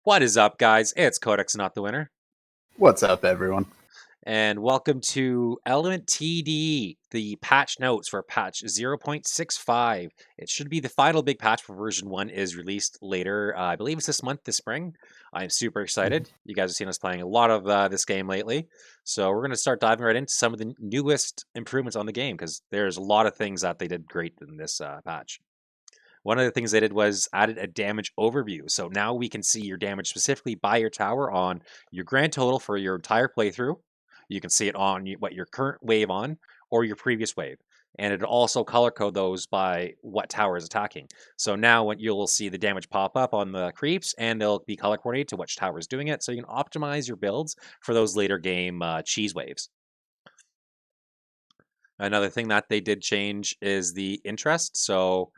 What is up, guys? It's Codex, not the winner, What's up, everyone? and welcome to Element TD, the patch notes for patch 0.65. It should be the final big patch for version 1 is released later. I believe it's this month, this spring. I'm super excited. You guys have seen us playing a lot of this game lately, so we're going to start diving right into some of the newest improvements on the game because there's a lot of things that they did great in this patch. One of the things they did was added a damage overview. So now we can see your damage specifically by your tower on your grand total for your entire playthrough. You can see it on what your current wave on or your previous wave. And it'll also color code those by what tower is attacking. So now when you'll see the damage pop up on the creeps and they'll be color coordinated to which tower is doing it. So you can optimize your builds for those later game cheese waves. Another thing that they did change is the interest. So,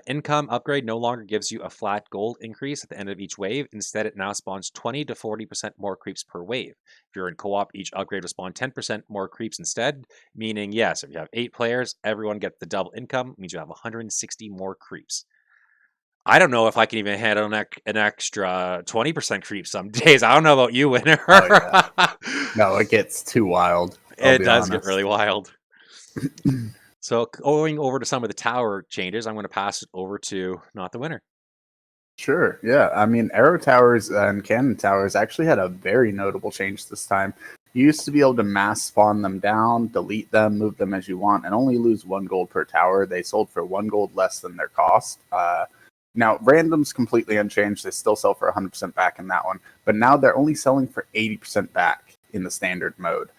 income upgrade no longer gives you a flat gold increase at the end of each wave. Instead, it now spawns 20 to 40% more creeps per wave. If you're in co-op, each upgrade will spawn 10% more creeps instead, meaning, yes, if you have 8 players, everyone gets the double income, means you have 160 more creeps. I don't know if I can even handle an extra 20% creep some days. I don't know about you, Winner. Oh yeah, no, it gets too wild. I'll It be does get really honest. wild. So going over to some of the tower changes, I'm going to pass it over to Not the Winner. Sure, yeah. I mean, Aero Towers and Cannon Towers actually had a very notable change this time. You used to be able to mass spawn them down, delete them, move them as you want, and only lose 1 gold per tower. They sold for 1 gold less than their cost. Now, random's completely unchanged. They still sell for 100% back in that one, but now they're only selling for 80% back in the standard mode.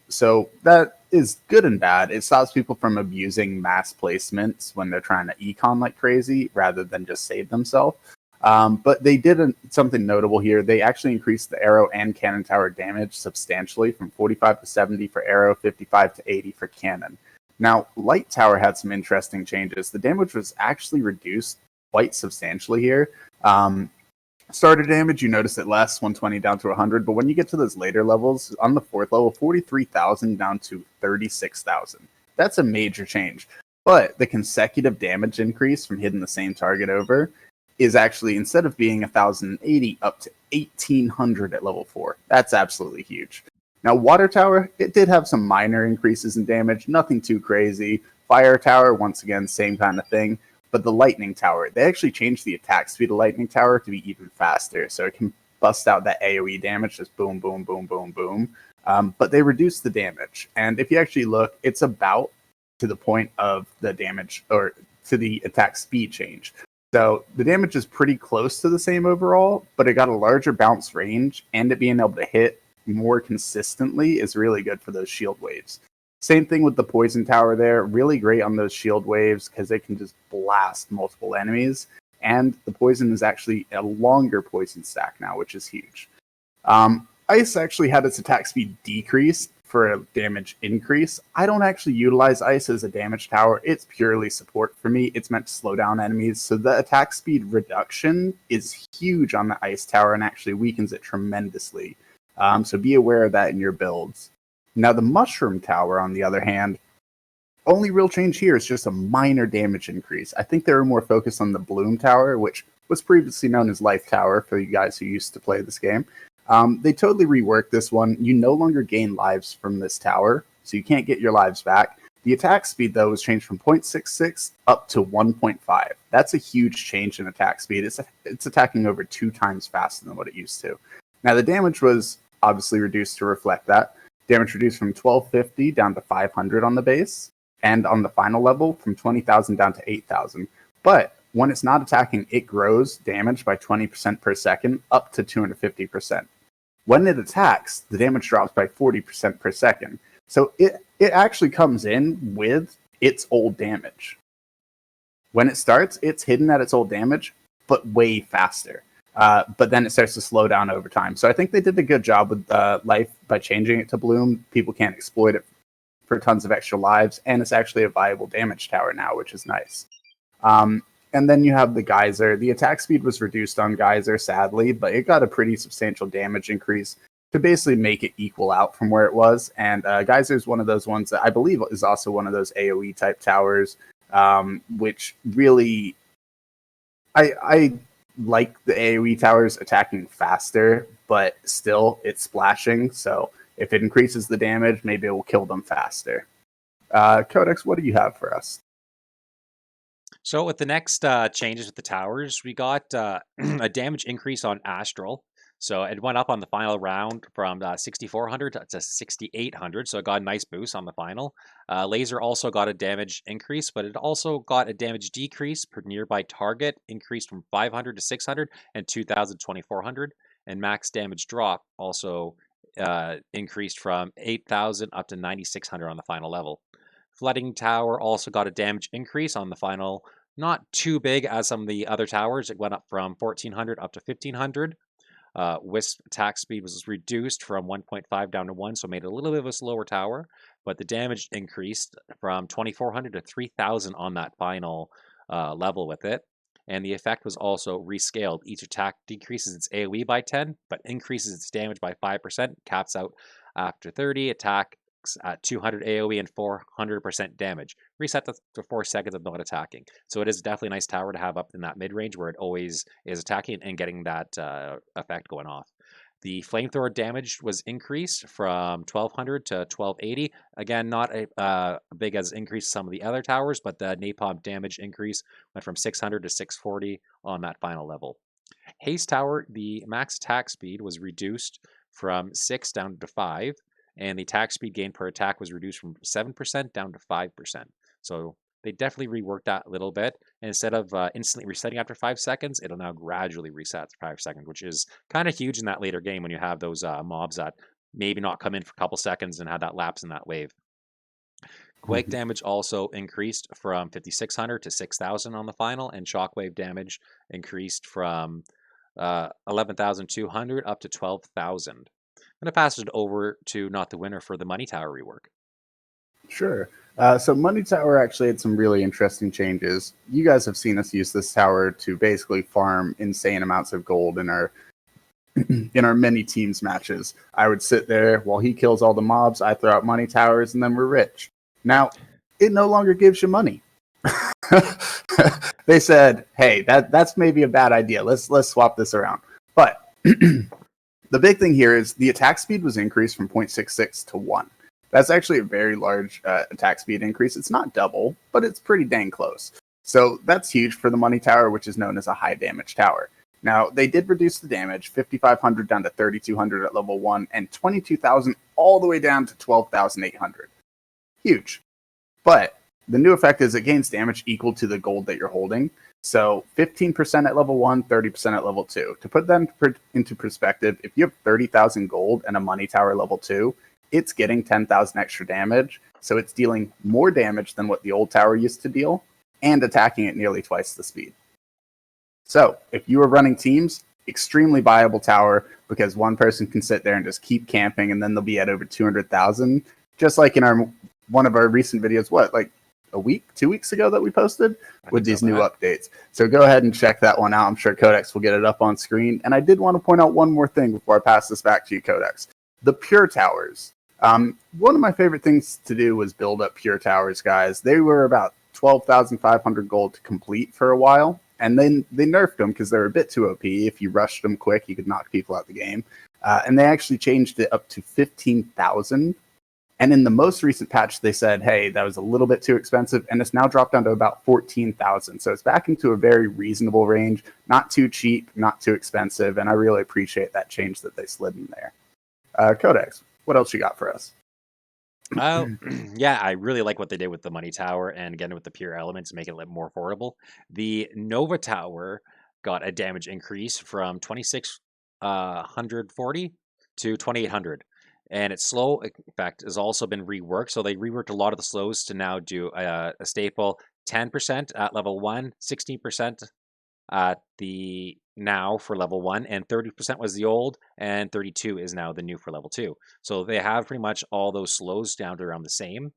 So that is good and bad. It stops people from abusing mass placements when they're trying to econ like crazy rather than just save themselves. But they did something notable here. They actually increased the arrow and cannon tower damage substantially from 45 to 70 for arrow, 55 to 80 for cannon. Now, light tower had some interesting changes. The damage was actually reduced quite substantially here. Starter damage, you notice it less, 120 down to 100, but when you get to those later levels, on the 4th level, 43,000 down to 36,000. That's a major change. But the consecutive damage increase from hitting the same target over is actually, instead of being 1,080, up to 1,800 at level 4. That's absolutely huge. Now, Water Tower, it did have some minor increases in damage, nothing too crazy. Fire Tower, once again, same kind of thing. But the Lightning Tower, they actually changed the attack speed of Lightning Tower to be even faster, so it can bust out that AoE damage, just boom, boom, boom, boom, boom. But they reduced the damage, and if you actually look, it's about to the point of the damage, or to the attack speed change. So the damage is pretty close to the same overall, but it got a larger bounce range, and it being able to hit more consistently is really good for those shield waves. Same thing with the poison tower there. Really great on those shield waves because they can just blast multiple enemies. And the poison is actually a longer poison stack now, which is huge. Ice actually had its attack speed decrease for a damage increase. I don't actually utilize Ice as a damage tower. It's purely support for me. It's meant to slow down enemies. So the attack speed reduction is huge on the Ice tower and actually weakens it tremendously. So be aware of that in your builds. Now, the Mushroom Tower, on the other hand, only real change here is just a minor damage increase. I think they were more focused on the Bloom Tower, which was previously known as Life Tower for you guys who used to play this game. They totally reworked this one. You no longer gain lives from this tower, so you can't get your lives back. The attack speed, though, was changed from 0.66 up to 1.5. That's a huge change in attack speed. It's attacking over 2 times faster than what it used to. Now, the damage was obviously reduced to reflect that. Damage reduced from 1250 down to 500 on the base, and on the final level from 20,000 down to 8,000. But when it's not attacking, it grows damage by 20% per second up to 250%. When it attacks, the damage drops by 40% per second. So it actually comes in with its old damage. When it starts, it's hidden at its old damage, but way faster. But then it starts to slow down over time. So I think they did a good job with Life by changing it to Bloom. People can't exploit it for tons of extra lives, and it's actually a viable damage tower now, which is nice. And then you have the Geyser. The attack speed was reduced on Geyser, sadly, but it got a pretty substantial damage increase to basically make it equal out from where it was. And Geyser is one of those ones that I believe is also one of those AoE type towers, which really, I like the AoE towers attacking faster, but still it's splashing. So if it increases the damage, maybe it will kill them faster. Codex, what do you have for us? So with the next changes with the towers, we got a damage increase on Astral. So it went up on the final round from 6,400 to 6,800. So it got a nice boost on the final. Laser also got a damage increase, but it also got a damage decrease per nearby target, increased from 500 to 600 and 2,000 to 2,400. And max damage drop also increased from 8,000 up to 9,600 on the final level. Flooding Tower also got a damage increase on the final, not too big as some of the other towers. It went up from 1,400 up to 1,500. Wisp attack speed was reduced from 1.5 down to 1, so made it a little bit of a slower tower, but the damage increased from 2,400 to 3,000 on that final level with it. And the effect was also rescaled. Each attack decreases its AoE by 10, but increases its damage by 5%, caps out after 30, attack at 200 AoE and 400% damage. Reset to 4 seconds of not attacking. So it is definitely a nice tower to have up in that mid range where it always is attacking and getting that effect going off. The flamethrower damage was increased from 1200 to 1280. Again, not a big as increase some of the other towers, but the napalm damage increase went from 600 to 640 on that final level. Haste Tower, the max attack speed was reduced from 6 down to 5, and the attack speed gain per attack was reduced from 7% down to 5%. So they definitely reworked that a little bit. And instead of instantly resetting after 5 seconds, it'll now gradually reset after 5 seconds, which is kind of huge in that later game when you have those mobs that maybe not come in for a couple seconds and have that lapse in that wave. Quake damage also increased from 5,600 to 6,000 on the final, and shockwave damage increased from 11,200 up to 12,000. I'm going to pass it over to NottheWinner for the Money Tower rework. Sure. So Money Tower actually had some really interesting changes. You guys have seen us use this tower to basically farm insane amounts of gold in our in our many teams matches. I would sit there while he kills all the mobs, I throw out money towers, and then we're rich. Now, it no longer gives you money. They said, hey, that's maybe a bad idea. Let's swap this around. But the big thing here is the attack speed was increased from 0.66 to 1. That's actually a very large attack speed increase. It's not double, but it's pretty dang close. So that's huge for the money tower, which is known as a high damage tower. Now, they did reduce the damage, 5,500 down to 3,200 at level 1, and 22,000 all the way down to 12,800. Huge. But the new effect is it gains damage equal to the gold that you're holding. So 15% at level 1, 30% at level 2. To put that into perspective, if you have 30,000 gold and a money tower level 2, it's getting 10,000 extra damage. So it's dealing more damage than what the old tower used to deal, and attacking at nearly twice the speed. So if you are running teams, extremely viable tower, because one person can sit there and just keep camping, and then they'll be at over 200,000. Just like in one of our recent videos, like a week, 2 weeks ago that we posted with these new updates. So go ahead and check that one out. I'm sure Codex will get it up on screen. And I did want to point out one more thing before I pass this back to you, Codex. The Pure Towers. One of my favorite things to do was build up Pure Towers, guys. They were about 12,500 gold to complete for a while. And then they nerfed them because they were a bit too OP. If you rushed them quick, you could knock people out the game. And they actually changed it up to 15,000. And in the most recent patch, they said, hey, that was a little bit too expensive. And it's now dropped down to about 14,000. So it's back into a very reasonable range. Not too cheap, not too expensive. And I really appreciate that change that they slid in there. Codex, what else you got for us? Yeah, I really like what they did with the money tower, and again with the pure elements, make it a little more affordable. The Nova Tower got a damage increase from 2,640 to 2,800, and its slow effect has also been reworked. So they reworked a lot of the slows to now do a staple 10% at level 1, 16% at the now for level 1, and 30% was the old, and 32 is now the new for level 2. So they have pretty much all those slows down to around the same,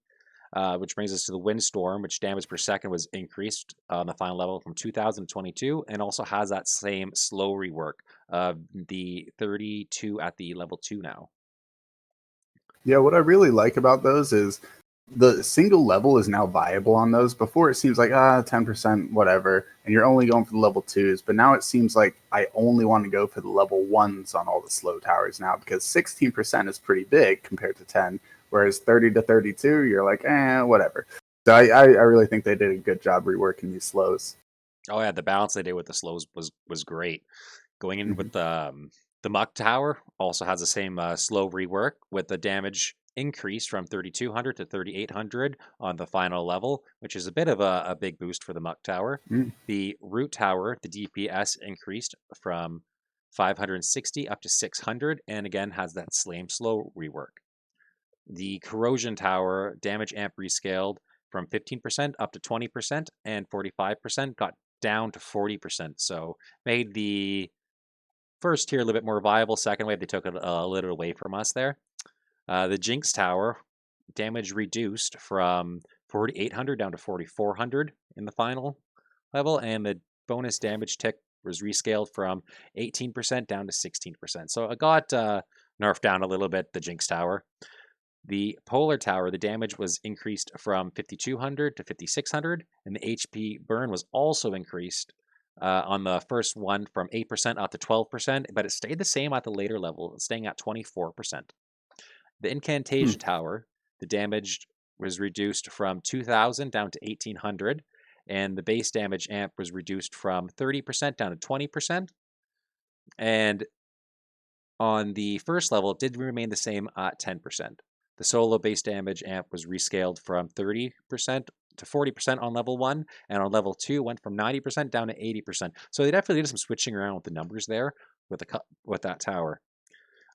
which brings us to the Windstorm, which damage per second was increased on the final level from 2022, and also has that same slow rework of the 32 at the level 2 now. Yeah, what I really like about those is the single level is now viable on those. Before it seems like 10%, whatever, and you're only going for the level 2s. But now it seems like I only want to go for the level 1s on all the slow towers now, because 16% is pretty big compared to 10, whereas 30 to 32, you're like, whatever. So I really think they did a good job reworking these slows. Oh yeah, the balance they did with the slows was great. Going in with the Muck Tower also has the same slow rework with the damage increase from 3200 to 3800 on the final level, which is a bit of a big boost for the Muck Tower. Mm. The Root Tower, the DPS increased from 560 up to 600, and again has that same slow rework. The Corrosion Tower damage amp rescaled from 15% up to 20%, and 45% got down to 40%. So made the first tier a little bit more viable. Second wave, they took it a little away from us there. The Jinx Tower damage reduced from 4,800 down to 4,400 in the final level, and the bonus damage tick was rescaled from 18% down to 16%. So it got nerfed down a little bit, the Jinx Tower. The Polar Tower, the damage was increased from 5,200 to 5,600, and the HP burn was also increased on the first one from 8% up to 12%, but it stayed the same at the later level, staying at 24%. The Incantation Tower, the damage was reduced from 2,000 down to 1,800, and the base damage amp was reduced from 30% down to 20%. And on the first level, it did remain the same at 10%. The solo base damage amp was rescaled from 30% to 40% on level 1, and on level 2 went from 90% down to 80%. So they definitely did some switching around with the numbers there with that tower.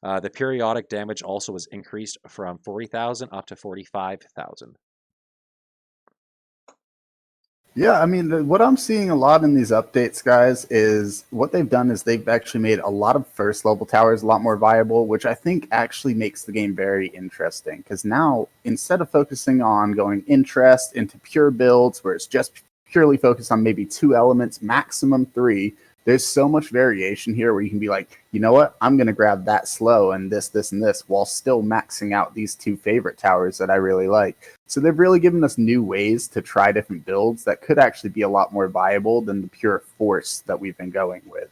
The periodic damage also was increased from 40,000 up to 45,000. Yeah, I mean, what I'm seeing a lot in these updates, guys, is what they've done is they've actually made a lot of first level towers a lot more viable, which I think actually makes the game very interesting. Because now, instead of focusing on going interest into pure builds where it's just purely focused on maybe 2 elements, maximum 3, there's so much variation here where you can be like, you know what, I'm going to grab that slow and this, and this, while still maxing out these 2 favorite towers that I really like. So they've really given us new ways to try different builds that could actually be a lot more viable than the pure force that we've been going with.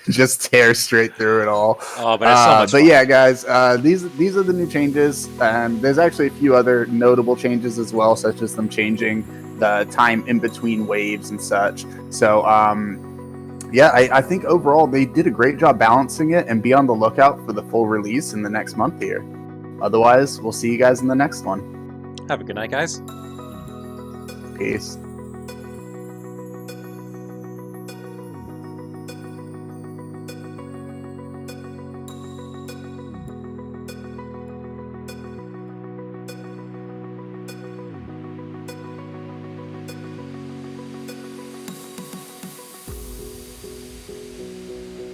Just tear straight through it all. Oh, but it's so much fun. Yeah, guys, these are the new changes, and there's actually a few other notable changes as well, such as them changing the time in between waves and such. So yeah, I think overall they did a great job balancing it, and be on the lookout for the full release in the next month here. Otherwise, we'll see you guys in the next one. Have a good night, guys. Peace.